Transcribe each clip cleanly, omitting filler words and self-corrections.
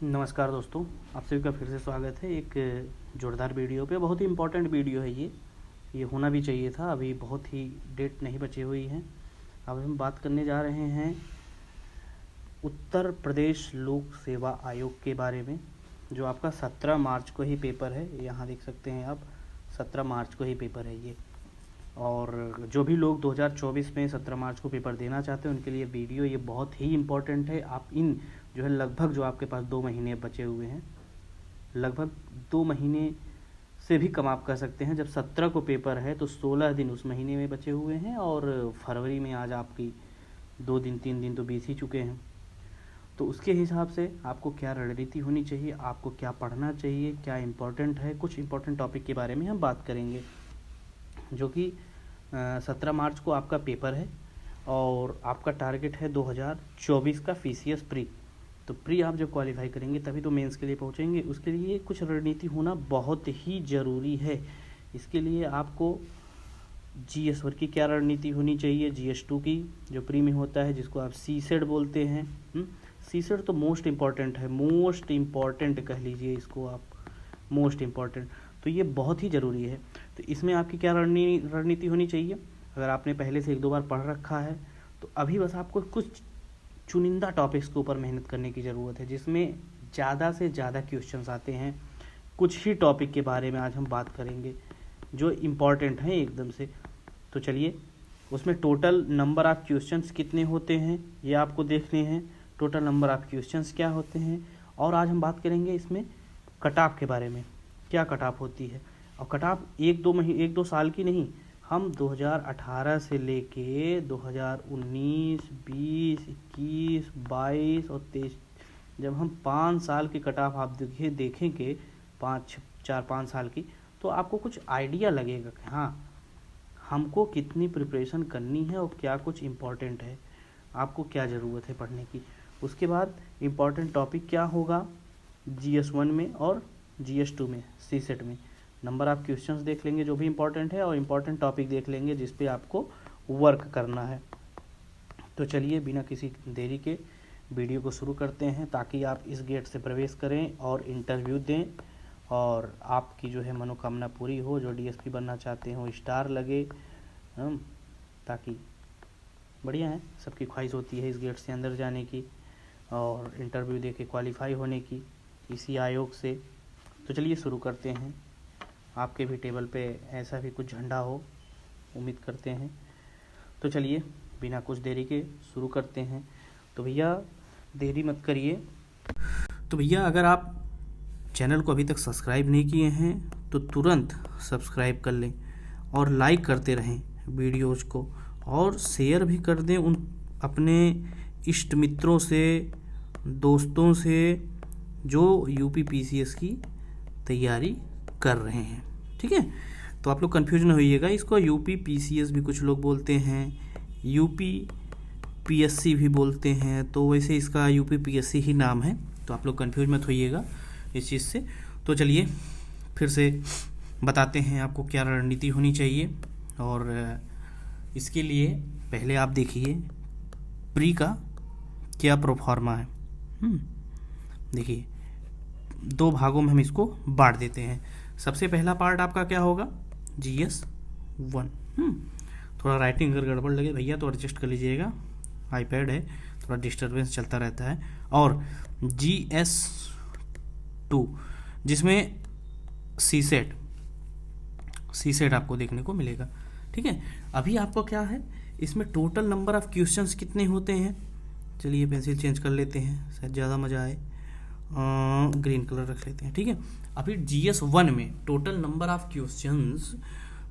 नमस्कार दोस्तों, आप सभी का फिर से स्वागत है एक जोरदार वीडियो पे। बहुत ही इम्पोर्टेंट वीडियो है ये होना भी चाहिए था। अभी बहुत ही डेट नहीं बची हुई है। अब हम बात करने जा रहे हैं उत्तर प्रदेश लोक सेवा आयोग के बारे में, जो आपका 17 मार्च को ही पेपर है। यहाँ देख सकते हैं आप, 17 मार्च को ही पेपर है ये। और जो भी लोग 2024 में 17 मार्च को पेपर देना चाहते हैं उनके लिए वीडियो ये बहुत ही इम्पोर्टेंट है। आप इन जो है लगभग जो आपके पास 2 महीने बचे हुए हैं, लगभग 2 महीने से भी कम आप कह सकते हैं। जब 17 को पेपर है तो 16 दिन उस महीने में बचे हुए हैं, और फरवरी में आज आपकी 2 दिन 3 दिन तो बीत ही चुके हैं। तो उसके हिसाब से आपको क्या रणनीति होनी चाहिए, आपको क्या पढ़ना चाहिए, क्या इम्पोर्टेंट है, कुछ इम्पोर्टेंट टॉपिक के बारे में हम बात करेंगे। जो कि 17 मार्च को आपका पेपर है और आपका टारगेट है 2024 का फीसीएस प्री। तो प्री आप जब क्वालिफाई करेंगे तभी तो मेंस के लिए पहुंचेंगे। उसके लिए कुछ रणनीति होना बहुत ही ज़रूरी है। इसके लिए आपको जीएस वन की क्या रणनीति होनी चाहिए, जीएस 2 की जो प्री में होता है, जिसको आप सीसेट बोलते हैं। सीसेट तो मोस्ट इम्पॉर्टेंट है, मोस्ट इम्पॉर्टेंट कह लीजिए इसको आप, मोस्ट इम्पॉर्टेंट। तो ये बहुत ही ज़रूरी है। तो इसमें आपकी क्या रणनीति होनी चाहिए। अगर आपने पहले से 1-2 बार पढ़ रखा है तो अभी बस आपको कुछ चुनिंदा टॉपिक्स के ऊपर मेहनत करने की ज़रूरत है, जिसमें ज़्यादा से ज़्यादा क्वेश्चंस आते हैं। कुछ ही टॉपिक के बारे में आज हम बात करेंगे जो इम्पॉर्टेंट हैं एकदम से। तो चलिए, उसमें टोटल नंबर ऑफ़ क्वेश्चंस कितने होते हैं ये आपको देखने हैं। टोटल नंबर ऑफ़ क्वेश्चंस क्या होते हैं, और आज हम बात करेंगे इसमें कट ऑफ के बारे में, क्या कट ऑफ होती है। और कट ऑफ 1-2 साल की नहीं, हम 2018 से लेके 2019, 20, 21, 22 और 23, जब हम 5 साल की कट ऑफ आप देखेंगे 4-5 साल की, तो आपको कुछ आइडिया लगेगा कि हाँ, हमको कितनी प्रिपरेशन करनी है और क्या कुछ इम्पोर्टेंट है, आपको क्या ज़रूरत है पढ़ने की। उसके बाद इम्पोर्टेंट टॉपिक क्या होगा GS1 में और GS2 में, सीसेट में। नंबर ऑफ क्वेश्चंस देख लेंगे जो भी इम्पोर्टेंट है, और इम्पोर्टेंट टॉपिक देख लेंगे जिस पे आपको वर्क करना है। तो चलिए, बिना किसी देरी के वीडियो को शुरू करते हैं, ताकि आप इस गेट से प्रवेश करें और इंटरव्यू दें और आपकी जो है मनोकामना पूरी हो। जो डीएसपी बनना चाहते हो स्टार लगे, ताकि बढ़िया है, सबकी ख्वाहिश होती है इस गेट से अंदर जाने की और इंटरव्यू दे के क्वालिफाई होने की इसी आयोग से। तो चलिए शुरू करते हैं। आपके भी टेबल पे ऐसा भी कुछ झंडा हो, उम्मीद करते हैं। तो चलिए, बिना कुछ देरी के शुरू करते हैं। तो भैया देरी मत करिए। तो भैया, अगर आप चैनल को अभी तक सब्सक्राइब नहीं किए हैं तो तुरंत सब्सक्राइब कर लें और लाइक करते रहें वीडियोज़ को, और शेयर भी कर दें उन अपने इष्ट मित्रों से, दोस्तों से जो यूपी पीसीएस की तैयारी कर रहे हैं। ठीक है, तो आप लोग कंफ्यूज न होइएगा। इसको यूपी पीसीएस भी कुछ लोग बोलते हैं, यूपी पीएससी भी बोलते हैं, तो वैसे इसका यूपी पीएससी ही नाम है। तो आप लोग कंफ्यूज मत होइएगा इस चीज़ से। तो चलिए फिर से बताते हैं आपको क्या रणनीति होनी चाहिए। और इसके लिए पहले आप देखिए प्री का क्या प्रोफार्मा है। देखिए, 2 भागों में हम इसको बांट देते हैं। सबसे पहला पार्ट आपका क्या होगा, GS1। थोड़ा राइटिंग अगर गड़बड़ लगे भैया तो एडजस्ट कर लीजिएगा, आईपैड है, थोड़ा डिस्टर्बेंस चलता रहता है। और GS2 जिसमें सीसेट आपको देखने को मिलेगा। ठीक है, अभी आपको क्या है, इसमें टोटल नंबर ऑफ क्वेश्चंस कितने होते हैं। चलिए पेंसिल चेंज कर लेते हैं, शायद ज़्यादा मज़ा आए, ग्रीन कलर रख लेते हैं। ठीक है, अभी GS1 में टोटल नंबर ऑफ क्वेश्चंस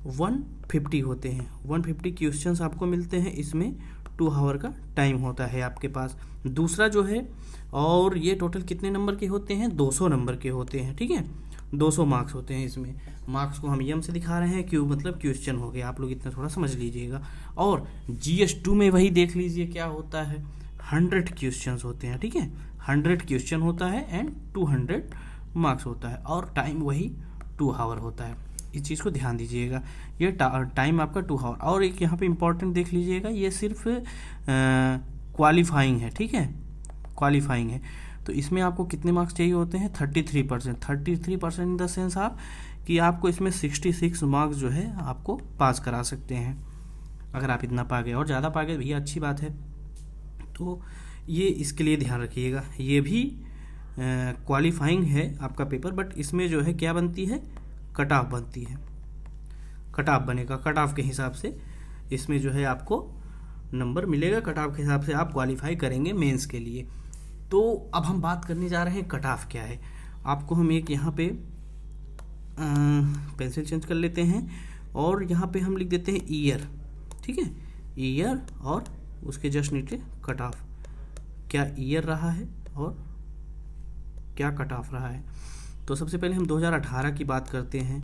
150 होते हैं। 150 क्वेश्चंस आपको मिलते हैं। इसमें 2 आवर का टाइम होता है आपके पास। दूसरा जो है, और ये टोटल कितने नंबर के होते हैं, 200 नंबर के होते हैं। ठीक है, 200 मार्क्स होते हैं इसमें। मार्क्स को हम यम से दिखा रहे हैं, क्यों मतलब क्वेश्चन हो गया, आप लोग इतना थोड़ा समझ लीजिएगा। और GS2 में वही देख लीजिए क्या होता है, 100 क्वेश्चंस होते हैं। ठीक है, 100 क्वेश्चन होता है एंड 200 मार्क्स होता है, और टाइम वही 2 आवर होता है। इस चीज़ को ध्यान दीजिएगा, ये टाइम आपका 2 आवर। और एक यहाँ पे इम्पोर्टेंट देख लीजिएगा, ये सिर्फ क्वालिफाइंग है। ठीक है, क्वालिफाइंग है, तो इसमें आपको कितने मार्क्स चाहिए होते हैं? 33%। 33% इन द सेंस आप कि आपको इसमें 66 मार्क्स जो है आपको पास करा सकते हैं अगर आप इतना पा गए, और ज़्यादा पा गए भैया अच्छी बात है। तो ये इसके लिए ध्यान रखिएगा। ये भी क्वालिफाइंग है आपका पेपर, बट इसमें जो है क्या बनती है? कट ऑफ बनती है। कट ऑफ बनेगा, कट ऑफ के हिसाब से इसमें जो है आपको नंबर मिलेगा, कट ऑफ के हिसाब से आप क्वालिफाई करेंगे मेंस के लिए। तो अब हम बात करने जा रहे हैं कट ऑफ क्या है। आपको हम एक यहाँ पे पेंसिल चेंज कर लेते हैं और यहाँ पे हम लिख देते हैं ईयर, ठीक है, ईयर, और उसके जस्ट नीचे कट ऑफ। क्या ईयर रहा है और क्या कट ऑफ रहा है? तो सबसे पहले हम 2018 की बात करते हैं,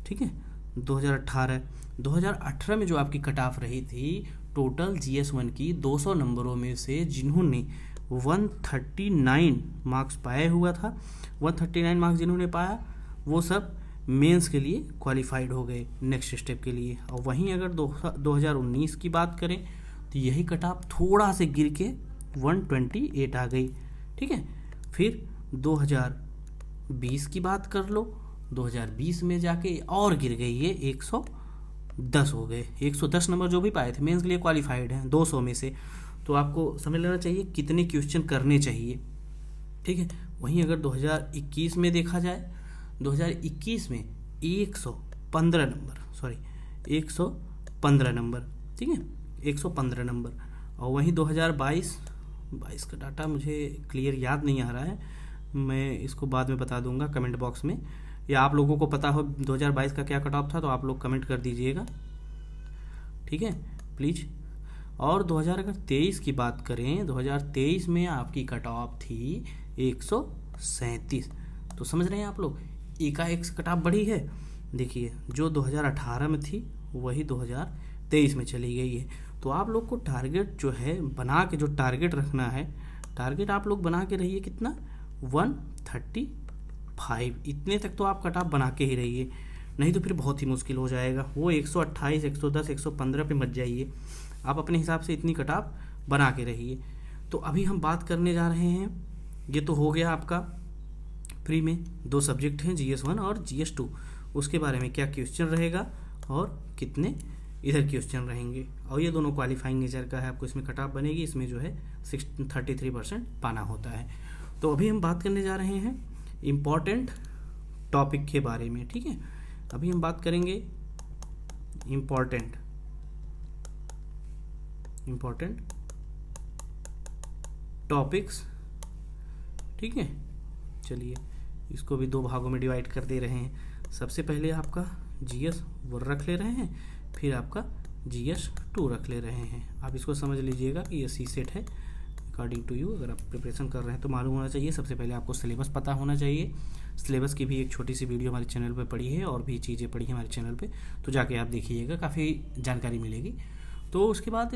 ठीक है। 2018 में जो आपकी कट ऑफ रही थी टोटल GS1 की 200 नंबरों में से जिन्होंने 139 मार्क्स पाए हुआ था, 139 मार्क्स जिन्होंने पाया वो सब मेंस के लिए क्वालिफाइड हो गए नेक्स्ट स्टेप के लिए। और वहीं अगर 2019 की बात करें तो यही कट ऑफ थोड़ा से गिर के 128 आ गई, ठीक है। फिर 2020 की बात कर लो, 2020 में जाके और गिर गई, ये 110 हो गए। 110 नंबर जो भी पाए थे मेंस के लिए क्वालिफाइड हैं 200 में से। तो आपको समझ लेना चाहिए कितने क्वेश्चन करने चाहिए, ठीक है। वहीं अगर 2021 में देखा जाए, 2021 में 115 नंबर, ठीक है, 115 नंबर। और वहीं 2022 का डाटा मुझे क्लियर याद नहीं आ रहा है, मैं इसको बाद में बता दूंगा कमेंट बॉक्स में, या आप लोगों को पता हो 2022 का क्या कट ऑफ था तो आप लोग कमेंट कर दीजिएगा, ठीक है, प्लीज़। और 2023 की बात करें, 2023 में आपकी कट ऑफ थी 137। तो समझ रहे हैं आप लोग, एकाएक कट ऑफ बढ़ी है। देखिए जो 2018 में थी वही 2023 में चली गई है। तो आप लोग को टारगेट जो है बना के, जो टारगेट रखना है, टारगेट आप लोग बना के रहिए कितना? 135। इतने तक तो आप कट ऑफ बना के ही रहिए, नहीं तो फिर बहुत ही मुश्किल हो जाएगा। वो 128, 110, 115 पे मत जाइए, आप अपने हिसाब से इतनी कट ऑफ बना के रहिए। तो अभी हम बात करने जा रहे हैं, ये तो हो गया आपका प्री में 2 सब्जेक्ट हैं GS1 और GS2, उसके बारे में क्या क्वेश्चन रहेगा और कितने इधर क्वेश्चन रहेंगे। और ये दोनों क्वालिफाइंग नेचर का है, आपको इसमें कट ऑफ बनेगी, इसमें जो है 33% पाना होता है। तो अभी हम बात करने जा रहे हैं इम्पॉर्टेंट टॉपिक के बारे में, ठीक है। अभी हम बात करेंगे इम्पॉर्टेंट टॉपिक्स, ठीक है। चलिए इसको भी 2 भागों में डिवाइड कर दे रहे हैं। सबसे पहले आपका GS1 रख ले रहे हैं, फिर आपका GS2 रख ले रहे हैं। आप इसको समझ लीजिएगा कि ये C-सेट है अकॉर्डिंग टू यू। अगर आप प्रिपरेशन कर रहे हैं तो मालूम होना चाहिए, सबसे पहले आपको सिलेबस पता होना चाहिए। सिलेबस की भी एक छोटी सी वीडियो हमारे चैनल पे पड़ी है और भी चीज़ें पड़ी हैं हमारे चैनल पे, तो जाके आप देखिएगा, काफ़ी जानकारी मिलेगी। तो उसके बाद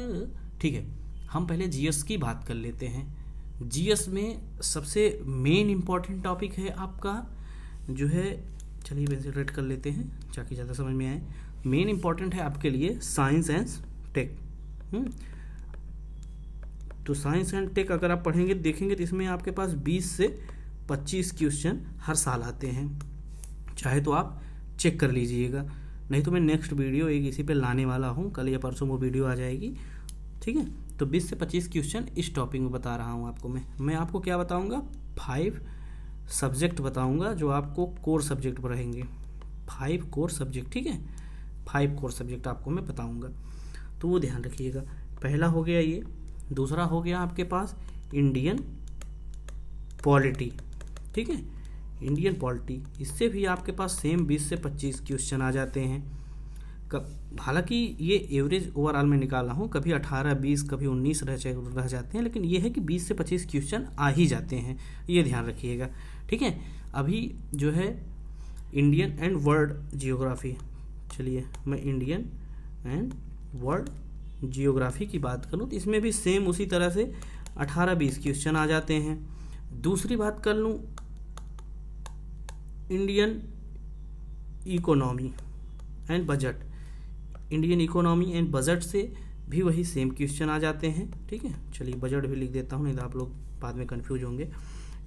ठीक है, हम पहले GS की बात कर लेते हैं। GS में सबसे मेन इम्पॉर्टेंट टॉपिक है आपका जो है, चलिए पेंसिल रेड कर लेते हैं ताकि ज़्यादा समझ में आए। मेन इम्पॉर्टेंट है आपके लिए साइंस एंड टेक। तो साइंस एंड टेक अगर आप पढ़ेंगे देखेंगे तो इसमें आपके पास 20 से 25 क्वेश्चन हर साल आते हैं, चाहे तो आप चेक कर लीजिएगा, नहीं तो मैं नेक्स्ट वीडियो एक इसी पे लाने वाला हूँ, कल या परसों वो वीडियो आ जाएगी, ठीक है। तो 20 से 25 क्वेश्चन इस टॉपिक में बता रहा हूँ आपको। मैं आपको क्या बताऊँगा, 5 सब्जेक्ट बताऊँगा जो आपको कोर सब्जेक्ट पर रहेंगे, 5 कोर सब्जेक्ट, ठीक है। 5 कोर सब्जेक्ट आपको मैं बताऊँगा, तो वो ध्यान रखिएगा। पहला हो गया ये, दूसरा हो गया आपके पास इंडियन पॉलिटी, ठीक है, इंडियन पॉलिटी। इससे भी आपके पास सेम 20 से 25 क्वेश्चन आ जाते हैं। हालांकि ये एवरेज ओवरऑल में निकाला हूँ, कभी 18, 20, कभी 19 रह जाते हैं, लेकिन ये है कि 20 से 25 क्वेश्चन आ ही जाते हैं, ये ध्यान रखिएगा, ठीक है। अभी जो है इंडियन एंड वर्ल्ड जियोग्राफी, चलिए मैं इंडियन एंड वर्ल्ड जियोग्राफी की बात करूँ तो इसमें भी सेम उसी तरह से 18-20 क्वेश्चन आ जाते हैं। दूसरी बात कर लूँ Indian economy and budget, Indian economy and budget से भी वही सेम क्वेश्चन आ जाते हैं, ठीक है। चलिए बजट भी लिख देता हूँ, नहीं तो आप लोग बाद में कंफ्यूज होंगे।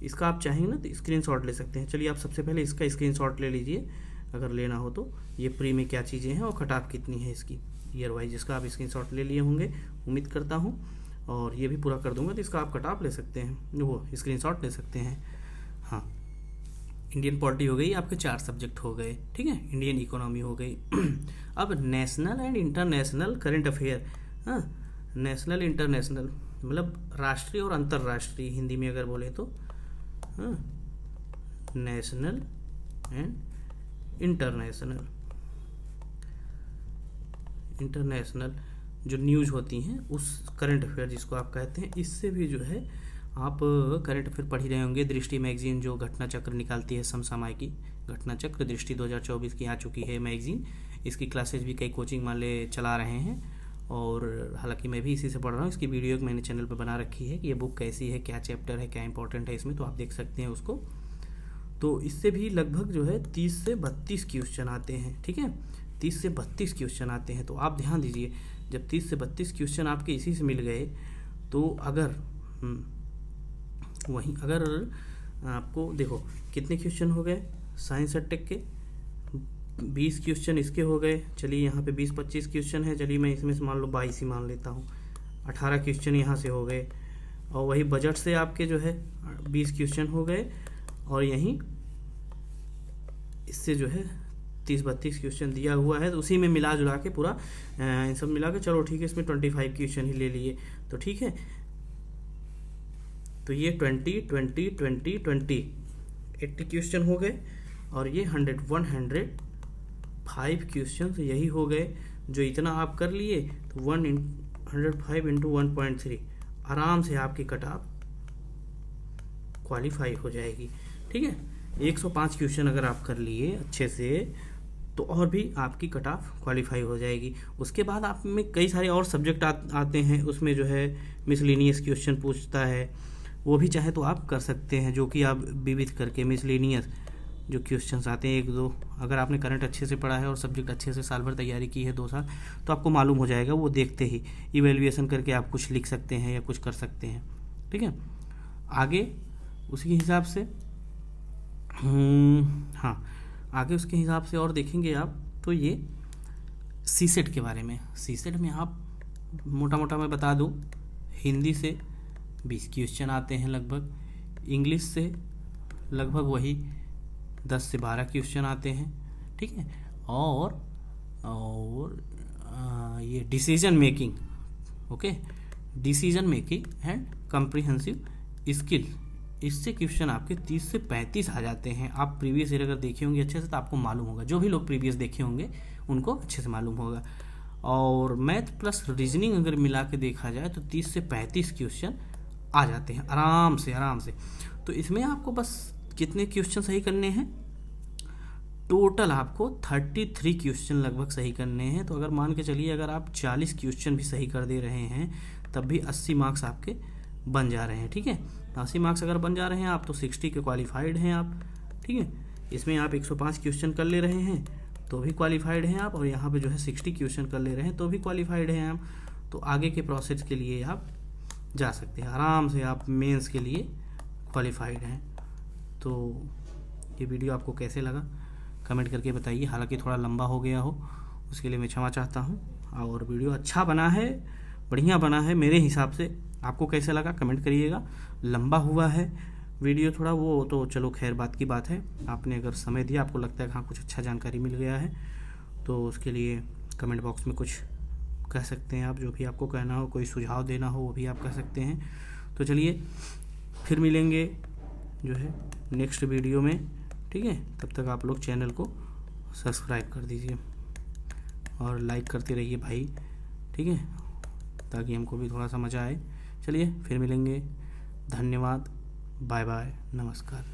इसका आप चाहेंगे ना तो स्क्रीनशॉट ले सकते हैं। चलिए आप सबसे पहले इसका स्क्रीनशॉट ले लीजिए अगर लेना हो तो, ये प्री में क्या चीज़ें हैं और कट ऑफ कितनी है इसकी ईयर वाइज, इसका आप स्क्रीनशॉट ले लिए होंगे उम्मीद करता हूँ। और ये भी पूरा कर दूंगा तो इसका आप कट ऑफ ले सकते हैं, वो स्क्रीनशॉट ले सकते हैं। हाँ, इंडियन पॉलिटी हो गई, आपके 4 सब्जेक्ट हो गए, ठीक है। इंडियन इकोनॉमी हो गई। अब national and international current affair. हाँ, नेशनल इंटरनेशनल मतलब राष्ट्रीय और अंतर्राष्ट्रीय हिंदी में अगर बोले तो। हाँ, नेशनल एंड इंटरनेशनल जो न्यूज़ होती हैं उस करंट अफेयर जिसको आप कहते हैं, इससे भी जो है आप करंट अफेयर पढ़ ही रहे होंगे। दृष्टि मैगजीन जो घटना चक्र निकालती है समसामयिकी, घटना चक्र दृष्टि 2024 की आ चुकी है मैगजीन। इसकी क्लासेज भी कई कोचिंग वाले चला रहे हैं और हालांकि मैं भी इसी से पढ़ रहा हूँ। इसकी वीडियो मैंने चैनल पर बना रखी है कि ये बुक कैसी है, क्या चैप्टर है, क्या इंपॉर्टेंट है इसमें, तो आप देख सकते हैं उसको। तो इससे भी लगभग जो है 30 से 32 क्वेश्चन आते हैं, ठीक है। 30 से 32 क्वेश्चन आते हैं। तो आप ध्यान दीजिए, जब 30 से 32 क्वेश्चन आपके इसी से मिल गए तो अगर वहीं अगर आपको देखो कितने क्वेश्चन हो गए साइंस और टेक के, 20 क्वेश्चन इसके हो गए। चलिए यहाँ पे 20-25 क्वेश्चन है, चलिए मैं इसमें से मान लो 22 ही मान लेता हूँ। 18 क्वेश्चन यहाँ से हो गए और वही बजट से आपके जो है 20 क्वेश्चन हो गए और यहीं इससे जो है 30-32 क्वेश्चन दिया हुआ है। तो उसी में मिला जुला के पूरा इन सब मिला के चलो ठीक है, इसमें 25 क्वेश्चन ही ले लिए तो ठीक है। तो ये 80 क्वेश्चन हो गए और ये 105 क्वेश्चन यही हो गए। जो इतना आप कर लिए तो 105 इंटू 1.3 आराम से आपकी कट ऑफ क्वालिफाई हो जाएगी, ठीक है। 105 क्वेश्चन अगर आप कर लिए अच्छे से तो और भी आपकी कट ऑफ क्वालिफाई हो जाएगी। उसके बाद आप में कई सारे और सब्जेक्ट आते हैं, उसमें जो है मिसलेनियस क्वेश्चन पूछता है, वो भी चाहे तो आप कर सकते हैं, जो कि आप विविध करके मिसलेनियस जो क्वेश्चंस आते हैं 1-2, अगर आपने करंट अच्छे से पढ़ा है और सब्जेक्ट अच्छे से साल भर तैयारी की है 2 साल, तो आपको मालूम हो जाएगा। वो देखते ही इवेल्युएशन करके आप कुछ लिख सकते हैं या कुछ कर सकते हैं, ठीक है। आगे उसी के हिसाब से हाँ, आगे उसके हिसाब से और देखेंगे आप तो ये सीसेट के बारे में। सीसेट में आप मोटा मोटा मैं बता दूँ, हिंदी से 20 क्वेश्चन आते हैं लगभग, इंग्लिश से लगभग वही 10 से 12 क्वेश्चन आते हैं, ठीक है। और ये decision making, okay, decision making and comprehensive skill, इससे क्वेश्चन आपके 30 से 35 आ जाते हैं। आप प्रीवियस ईयर अगर देखे होंगे अच्छे से तो आपको मालूम होगा, जो भी लोग प्रीवियस देखे होंगे उनको अच्छे से मालूम होगा। और मैथ प्लस रीजनिंग अगर मिला के देखा जाए तो 30 से 35 क्वेश्चन आ जाते हैं आराम से। तो इसमें आपको बस कितने क्वेश्चन सही करने हैं, टोटल आपको 33 क्वेश्चन लगभग सही करने हैं। तो अगर मान के चलिए अगर आप 40 क्वेश्चन भी सही कर दे रहे हैं तब भी 80 मार्क्स आपके बन जा रहे हैं, ठीक है। 80 मार्क्स अगर बन जा रहे हैं आप तो 60 के क्वालिफाइड हैं आप, ठीक है। इसमें आप 105 क्वेश्चन कर ले रहे हैं तो भी क्वालिफाइड हैं आप, और यहाँ पे जो है 60 क्वेश्चन कर ले रहे हैं तो भी क्वालिफाइड हैं आप। तो आगे के प्रोसेस के लिए आप जा सकते हैं आराम से, आप मेंस के लिए क्वालिफाइड हैं। तो ये वीडियो आपको कैसे लगा कमेंट करके बताइए। हालांकि थोड़ा लंबा हो गया हो उसके लिए मैं क्षमा चाहता हूँ, और वीडियो अच्छा बना है, बढ़िया बना है मेरे हिसाब से। आपको कैसे लगा कमेंट करिएगा। लंबा हुआ है वीडियो थोड़ा, वो तो चलो खैर बात की बात है। आपने अगर समय दिया, आपको लगता है कि हाँ कुछ अच्छा जानकारी मिल गया है, तो उसके लिए कमेंट बॉक्स में कुछ कह सकते हैं आप, जो भी आपको कहना हो, कोई सुझाव देना हो वो भी आप कह सकते हैं। तो चलिए फिर मिलेंगे जो है नेक्स्ट वीडियो में, ठीक है। तब तक आप लोग चैनल को सब्सक्राइब कर दीजिए और लाइक करते रहिए भाई, ठीक है, ताकि हमको भी थोड़ा सा मज़ा आए। चलिए फिर मिलेंगे, धन्यवाद, बाय बाय, नमस्कार।